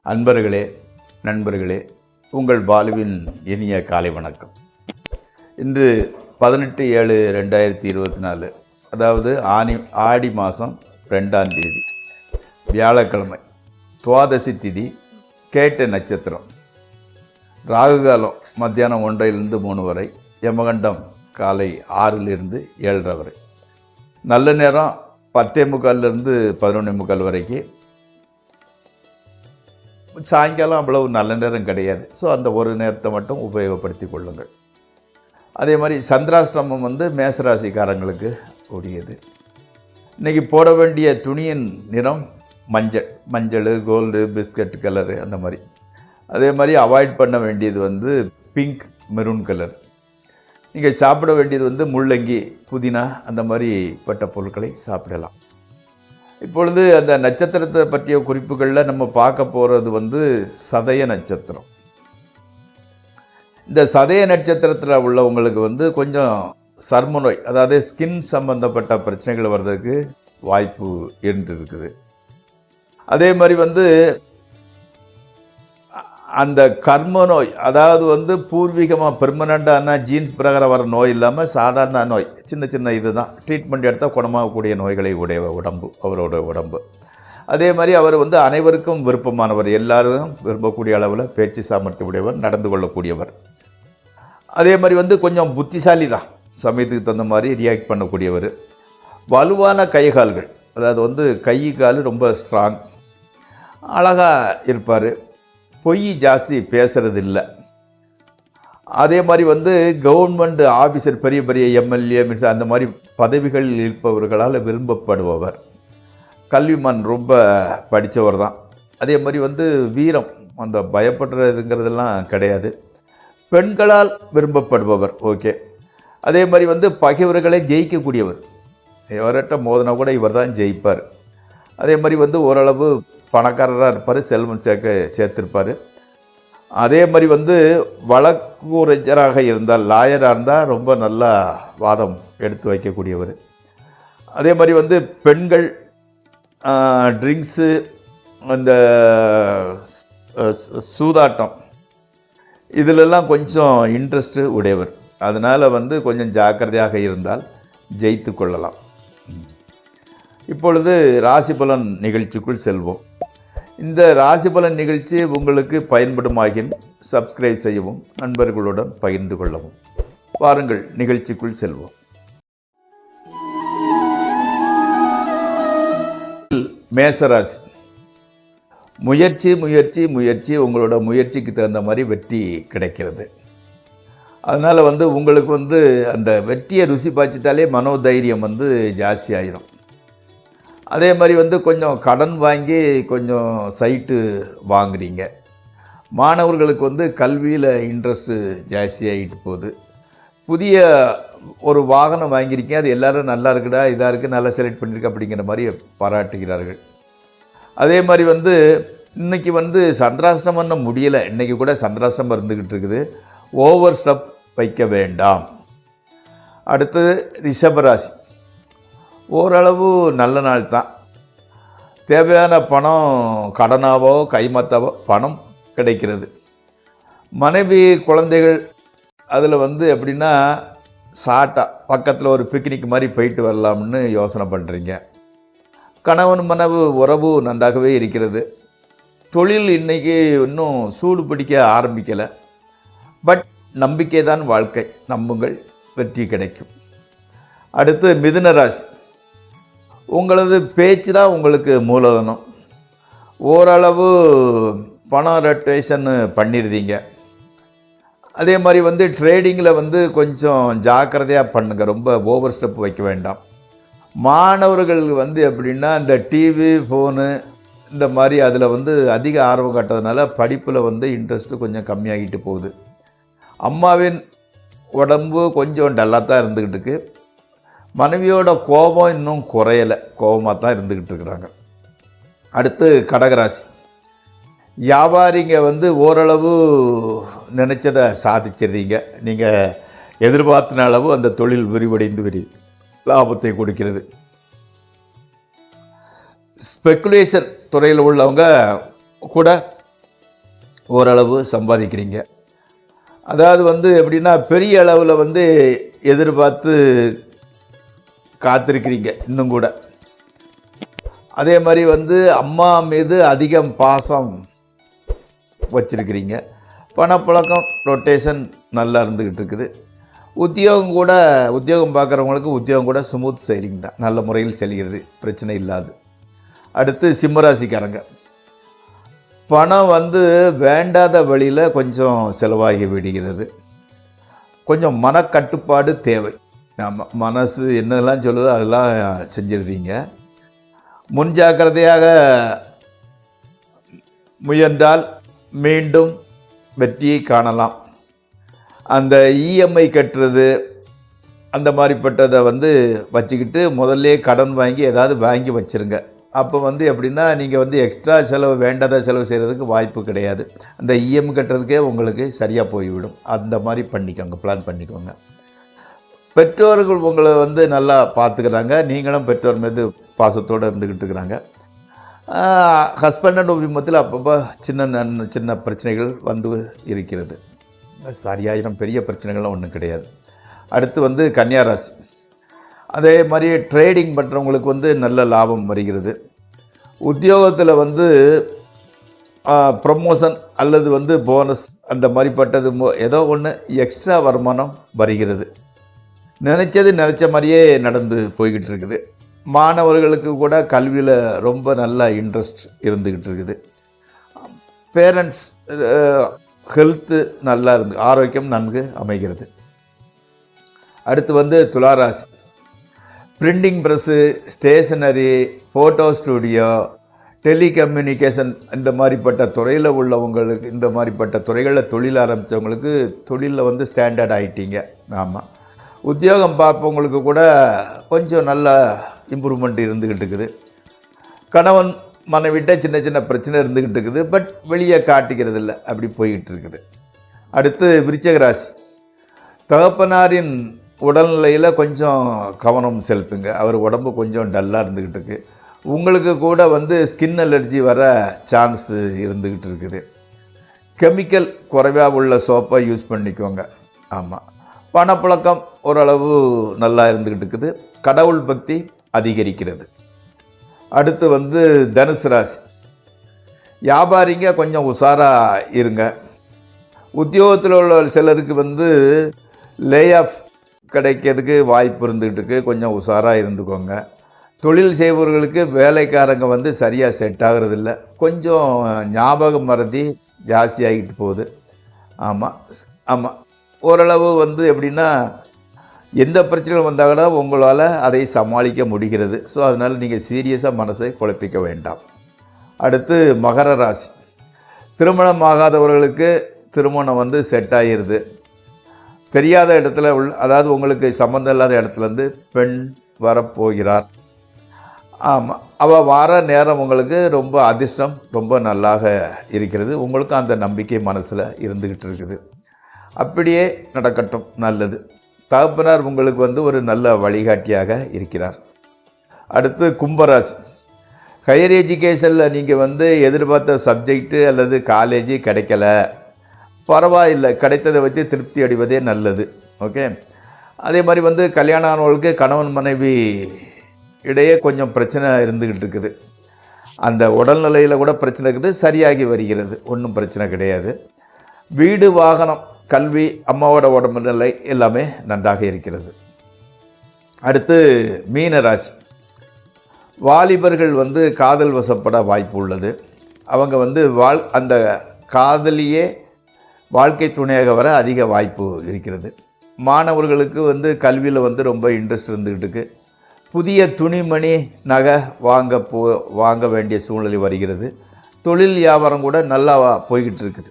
அன்பர்களே, நண்பர்களே, உங்கள் பாலுவின் இனிய காலை வணக்கம். இன்று 18/7/2024, அதாவது ஆடி மாதம் 2ஆம் தேதி, வியாழக்கிழமை, துவாதசி திதி, கேட்ட நட்சத்திரம், ராகுகாலம் மத்தியானம் 1லிருந்து 3 வரை, யமகண்டம் காலை 6லிருந்து 7:30 வரை, நல்ல நேரம் 10:45லிருந்து 11:45 வரைக்கும். சாயங்காலம் அவ்வளவு நல்ல நேரம் கிடையாது. ஸோ அந்த ஒரு நேரத்தை மட்டும் உபயோகப்படுத்தி கொள்ளுங்கள். அதே மாதிரி சந்திராஷ்டிரமம் மேசராசிக்காரங்களுக்கு கூடியது. இன்றைக்கி போட வேண்டிய துணியின் நிறம் மஞ்சள், கோல்டு, பிஸ்கட் கலரு, அந்த மாதிரி. அதே மாதிரி அவாய்ட் பண்ண வேண்டியது பிங்க், மெரூன் கலர். நீங்கள் சாப்பிட வேண்டியது முள்ளங்கி, புதினா, அந்த மாதிரி பட்ட பொருட்களை சாப்பிடலாம். இப்பொழுது அந்த நட்சத்திரத்தை பற்றிய குறிப்புகளில் நம்ம பார்க்க போகிறது சதய நட்சத்திரம். இந்த சதய நட்சத்திரத்தில் உள்ளவங்களுக்கு கொஞ்சம் சர்ம நோய், அதாவது ஸ்கின் சம்பந்தப்பட்ட பிரச்சனைகள் வர்றதுக்கு வாய்ப்பு இருக்குது. அதே மாதிரி அந்த கர்ம நோய், அதாவது பூர்வீகமாக பெர்மனண்ட்டான ஜீன்ஸ் பிரகாரம் வர நோய் இல்லாமல் சாதாரண நோய், சின்ன இது தான் ட்ரீட்மெண்ட் எடுத்தால் குணமாகக்கூடிய நோய்களை உடைய உடம்பு அவரோட உடம்பு. அதே மாதிரி அவர் அனைவருக்கும் விருப்பமானவர், எல்லாரும் விரும்பக்கூடிய அளவில் பேச்சு சாமர்த்தியம் உடையவர், நடந்து கொள்ளக்கூடியவர். அதே மாதிரி கொஞ்சம் புத்திசாலி தான், சமயத்துக்கு தகுந்த மாதிரி ரியாக்ட் பண்ணக்கூடியவர். வலுவான கைகால்கள், அதாவது கை கால் ரொம்ப ஸ்ட்ராங், அழகாக இருப்பார். பொய் ஜாஸ்தி பேசுகிறது இல்லை. அதே மாதிரி கவர்மெண்ட் ஆஃபீஸர், பெரிய பெரிய எம்எல்ஏ, மினிஸ்டர், அந்த மாதிரி பதவிகளில் இருப்பவர்களால் விரும்பப்படுபவர். கல்விமான், ரொம்ப படித்தவர் தான். அதே மாதிரி வீரம், அந்த பயப்படுறதுங்கிறதெல்லாம் கிடையாது. பெண்களால் விரும்பப்படுபவர். ஓகே. அதே மாதிரி பகைவர்களை ஜெயிக்கக்கூடியவர். எவர்கிட்ட மோதினா கூட இவர் தான் ஜெயிப்பார். அதே மாதிரி ஓரளவு பணக்காரராக இருப்பார், செல்வம் சேர்த்திருப்பார். அதே மாதிரி வழக்குரைஞராக இருந்தால், லாயராக இருந்தால் ரொம்ப நல்லா வாதம் எடுத்து வைக்கக்கூடியவர். அதே மாதிரி பெண்கள், ட்ரிங்க்ஸு, அந்த சூதாட்டம், இதிலெல்லாம் கொஞ்சம் இன்ட்ரெஸ்ட்டு உடையவர். அதனால் கொஞ்சம் ஜாக்கிரதையாக இருந்தால் ஜெயித்து கொள்ளலாம். இப்பொழுது ராசிபலன் நிகழ்ச்சிக்குள் செல்வோம். இந்த ராசிபலன் நிகழ்ச்சி உங்களுக்கு பயன்படுமாகின் சப்ஸ்கிரைப் செய்யவும், நண்பர்களுடன் பகிர்ந்து கொள்ளவும். வாருங்கள், நிகழ்ச்சிக்குள் செல்வோம். மேசராசி. முயற்சி முயற்சி முயற்சி, உங்களோட முயற்சிக்கு தகுந்த மாதிரி வெற்றி கிடைக்கிறது. அதனால் உங்களுக்கு அந்த வெற்றியை ருசி பார்த்துட்டாலே மனோதைரியம் ஜாஸ்தி ஆயிரும். அதே மாதிரி கொஞ்சம் கடன் வாங்கி கொஞ்சம் சைட்டு வாங்குறீங்க. மாணவர்களுக்கு கல்வியில் இன்ட்ரெஸ்ட்டு ஜாஸ்தியாகிட்டு போகுது. புதிய ஒரு வாகனம் வாங்கியிருக்கீங்க, அது எல்லோரும் நல்லா இருக்குடா, இதாக இருக்குது, நல்லா செலக்ட் பண்ணியிருக்க அப்படிங்கிற மாதிரி பாராட்டுகிறார்கள். அதே மாதிரி இன்றைக்கி சந்திராஷ்டிரம் பண்ண முடியலை. இன்றைக்கி கூட சந்திராஷ்டிரம் இருந்துக்கிட்டு இருக்குது. ஓவர் ஸ்டெப் வைக்க வேண்டாம். அடுத்தது ரிஷபராசி. ஓரளவு நல்ல நாள் தான். தேவையான பணம் கடனாவோ கைமாத்தாவோ பணம் கிடைக்கிறது. மனைவி, குழந்தைகள், அதில் எப்படின்னா ஷார்ட்டாக பக்கத்தில் ஒரு பிக்னிக் மாதிரி போயிட்டு வரலாம்னு யோசனை பண்ணுறீங்க. கணவன் மனைவி உறவு நன்றாகவே இருக்கிறது. தொழில் இன்றைக்கி இன்னும் சூடு பிடிக்க ஆரம்பிக்கலை. பட் நம்பிக்கை தான் வாழ்க்கை, நம்புங்கள், வெற்றி கிடைக்கும். அடுத்து மிதுன ராசி. உங்களது பேச்சு தான் உங்களுக்கு மூலதனம். ஓரளவு பணம் ரொட்டேஷன் பண்ணிடுறீங்க. அதே மாதிரி ட்ரேடிங்கில் கொஞ்சம் ஜாக்கிரதையாக பண்ணுங்கள், ரொம்ப ஓவர் ஸ்டெப் வைக்க வேண்டாம். மாணவர்கள் எப்படின்னா இந்த டிவி, ஃபோனு, இந்த மாதிரி அதில் அதிக ஆர்வம் காட்டுறதுனால படிப்பில் இன்ட்ரெஸ்ட்டு கொஞ்சம் கம்மியாகிட்டு போகுது. அம்மாவின் உடம்பு கொஞ்சம் டல்லாக தான் இருந்துக்கிட்டு இருக்குது. மனைவியோட கோபம் இன்னும் குறையலை, கோபமாக தான் இருந்துக்கிட்டு இருக்கிறாங்க. அடுத்து கடகராசி. வியாபாரிங்க ஓரளவு நினச்சதை சாதிச்சிடுறீங்க. நீங்கள் எதிர்பார்த்த அளவு அந்த தொழில் விரிவடைந்து லாபத்தை கொடுக்கிறது. ஸ்பெக்குலேஷன் துறையில் உள்ளவங்க கூட ஓரளவு சம்பாதிக்கிறீங்க. அதாவது வந்து எப்படின்னா பெரிய அளவில் வந்து எதிர்பார்த்து காத்திருக்கிறீங்க இன்னும் கூட. அதே மாதிரி வந்து அம்மா மீது அதிகம் பாசம் வச்சிருக்கிறீங்க. பணப்பழக்கம் ரொட்டேஷன் நல்லா இருந்துக்கிட்டு இருக்குது. உத்தியோகம் பார்க்குறவங்களுக்கு உத்தியோகம் கூட ஸ்மூத் சைலிங் தான், நல்ல முறையில் செல்கிறது, பிரச்சனை இல்லாது. அடுத்து சிம்மராசிக்காரங்க, பணம் வந்து வேண்டாத வழியில் கொஞ்சம் செலவாகி விடுகிறது. கொஞ்சம் மனக்கட்டுப்பாடு தேவை. ஆமாம், மனசு என்னெல்லாம் சொல்லுதோ அதெல்லாம் செஞ்சிருந்தீங்க. முன்ஜாக்கிரதையாக முயன்றால் மீண்டும் வெற்றியை காணலாம். அந்த இஎம்ஐ கட்டுறது அந்த மாதிரிப்பட்டதை வந்து வச்சுக்கிட்டு முதல்ல கடன் வாங்கி ஏதாவது வாங்கி வச்சுருங்க. அப்போ வந்து எப்படின்னா நீங்கள் வந்து எக்ஸ்ட்ரா செலவு, வேண்டாத செலவு செய்கிறதுக்கு வாய்ப்பு கிடையாது. அந்த இஎம்ஐ கட்டுறதுக்கே உங்களுக்கு சரியாக போய்விடும். அந்த மாதிரி பண்ணிக்கோங்க, பிளான் பண்ணிக்கோங்க. பெற்றோர்கள் உங்களை வந்து நல்லா பார்த்துக்கிறாங்க, நீங்களும் பெற்றோர் மீது பாசத்தோடு இருந்துக்கிட்டு இருக்கிறாங்க. ஹஸ்பண்ட் அண்ட் ஒய்ஃப் அப்பப்போ சின்ன பிரச்சனைகள் வந்து இருக்கிறது. சரியாயிரம் பெரிய பிரச்சனைகள்லாம் ஒன்றும் கிடையாது. அடுத்து வந்து கன்னியாராசி, அதே மாதிரி ட்ரேடிங் பண்ணுறவங்களுக்கு வந்து நல்ல லாபம் வருகிறது. உத்தியோகத்தில் வந்து ப்ரமோஷன் அல்லது வந்து போனஸ் அந்த மாதிரிப்பட்டது ஏதோ ஒன்று எக்ஸ்ட்ரா வருமானம் வருகிறது. நினச்ச மாதிரியே நடந்து போய்கிட்டு இருக்குது. மாணவர்களுக்கு கூட கல்வியில் ரொம்ப நல்ல இன்ட்ரெஸ்ட் இருந்துக்கிட்டு இருக்குது. பேரண்ட்ஸ் ஹெல்த்து நல்லா இருந்து, ஆரோக்கியம் நன்கு அமைகிறது. அடுத்து வந்து துளாராசி, printing press, stationery, photo studio, telecommunication இந்த மாதிரிப்பட்ட துறையில் உள்ளவங்களுக்கு, இந்த மாதிரிப்பட்ட துறைகளில் தொழில் ஆரம்பித்தவங்களுக்கு தொழிலில் வந்து ஸ்டாண்டர்ட் ஆகிட்டீங்க. ஆமாம், உத்தியோகம் பார்ப்பவங்களுக்கு கூட கொஞ்சம் நல்ல இம்ப்ரூவ்மெண்ட் இருந்துக்கிட்டு இருக்குது. கணவன் மனைவிட்ட சின்ன பிரச்சனை இருந்துக்கிட்டு இருக்குது, பட் வெளியே காட்டிக்கிறது இல்லை, அப்படி போய்கிட்டு இருக்குது. அடுத்து விருச்சிக ராசி, தகப்பனாரின் உடல்நிலையில் கொஞ்சம் கவனம் செலுத்துங்க. அவர் உடம்பு கொஞ்சம் டல்லாக இருந்துக்கிட்டு இருக்குது. உங்களுக்கு கூட வந்து ஸ்கின் அலர்ஜி வர சான்ஸு இருந்துக்கிட்டு இருக்குது. கெமிக்கல் குறைவாக உள்ள சோப்பை யூஸ் பண்ணிக்கோங்க. ஆமாம், பணப்பழக்கம் ஓரளவு நல்லா இருந்துக்கிட்டு இருக்குது. கடவுள் பக்தி அதிகரிக்கிறது. அடுத்து வந்து தனுசு ராசி, வியாபாரிங்க கொஞ்சம் உஷாராக இருங்க. உத்தியோகத்தில் உள்ள சிலருக்கு வந்து லே ஆஃப் கிடைக்கிறதுக்கு வாய்ப்பு இருந்துக்கிட்டு இருக்குது, கொஞ்சம் உஷாராக இருந்துக்கோங்க. தொழில் செய்பவர்களுக்கு வேலைக்காரங்க வந்து சரியாக செட் ஆகிறதில்ல, கொஞ்சம் ஞாபக மறதி ஜாஸ்தியாகிட்டு போகுது. ஆமாம், ஓரளவு வந்து எப்படின்னா எந்த பிரச்சனைகள் வந்தால் கூட உங்களால் அதை சமாளிக்க முடிகிறது. ஸோ அதனால் நீங்கள் சீரியஸாக மனசை குழப்பிக்க வேண்டாம். அடுத்து மகர ராசி, திருமணம் ஆகாதவர்களுக்கு திருமணம் வந்து செட் ஆகிடுது. தெரியாத இடத்துல அதாவது உங்களுக்கு சம்மந்தம் இல்லாத இடத்துலேருந்து பெண் வரப்போகிறார். ஆமாம், அவள் வர நேரம் உங்களுக்கு ரொம்ப அதிர்ஷ்டம், ரொம்ப நல்லாக இருக்கிறது. உங்களுக்கும் அந்த நம்பிக்கை மனசில் இருந்துக்கிட்டு இருக்குது. அப்படியே நடக்கட்டும், நல்லது. தகப்பனார் உங்களுக்கு வந்து ஒரு நல்ல வழிகாட்டியாக இருக்கிறார். அடுத்து கும்பராசி, ஹையர் எஜுகேஷனில் நீங்கள் வந்து எதிர்பார்த்த சப்ஜெக்டு அல்லது காலேஜு கிடைக்கல, பரவாயில்லை, கிடைத்ததை வச்சு திருப்தி அடைவதே நல்லது. ஓகே, அதே மாதிரி வந்து கல்யாணம் ஆனவர்களுக்கு கணவன் மனைவி இடையே கொஞ்சம் பிரச்சனை இருந்துக்கிட்டு இருக்குது. அந்த உடல்நிலையில் கூட பிரச்சனை இருக்குது, சரியாகி வருகிறது, ஒன்றும் பிரச்சனை கிடையாது. வீடு, வாகனம், கல்வி, அம்மாவோட உடம்பு நிலை எல்லாமே நன்றாக இருக்கிறது. அடுத்து மீன ராசி, வாலிபர்கள் வந்து காதல் வசப்பட வாய்ப்பு உள்ளது. அவங்க வந்து அந்த காதலியே வாழ்க்கை துணையாக வர அதிக வாய்ப்பு இருக்கிறது. மாணவர்களுக்கு வந்து கல்வியில் வந்து ரொம்ப இன்ட்ரெஸ்ட் இருந்துக்கிட்டு இருக்குது. புதிய துணிமணி, நகை வாங்க வேண்டிய சூழ்நிலை வருகிறது. தொழில் வியாபாரம் கூட நல்லா போய்கிட்டு இருக்குது.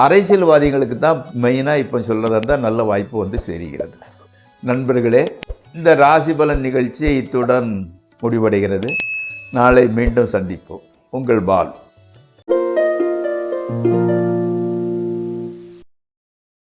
அரசியல்வாதிகளுக்கு தான் மெயினாக இப்போ சொல்கிறதா இருந்தால் நல்ல வாய்ப்பு வந்து சேருகிறது. நண்பர்களே, இந்த ராசி பலன் நிகழ்ச்சி இத்துடன் முடிவடைகிறது. நாளை மீண்டும் சந்திப்போம். உங்கள் பால்.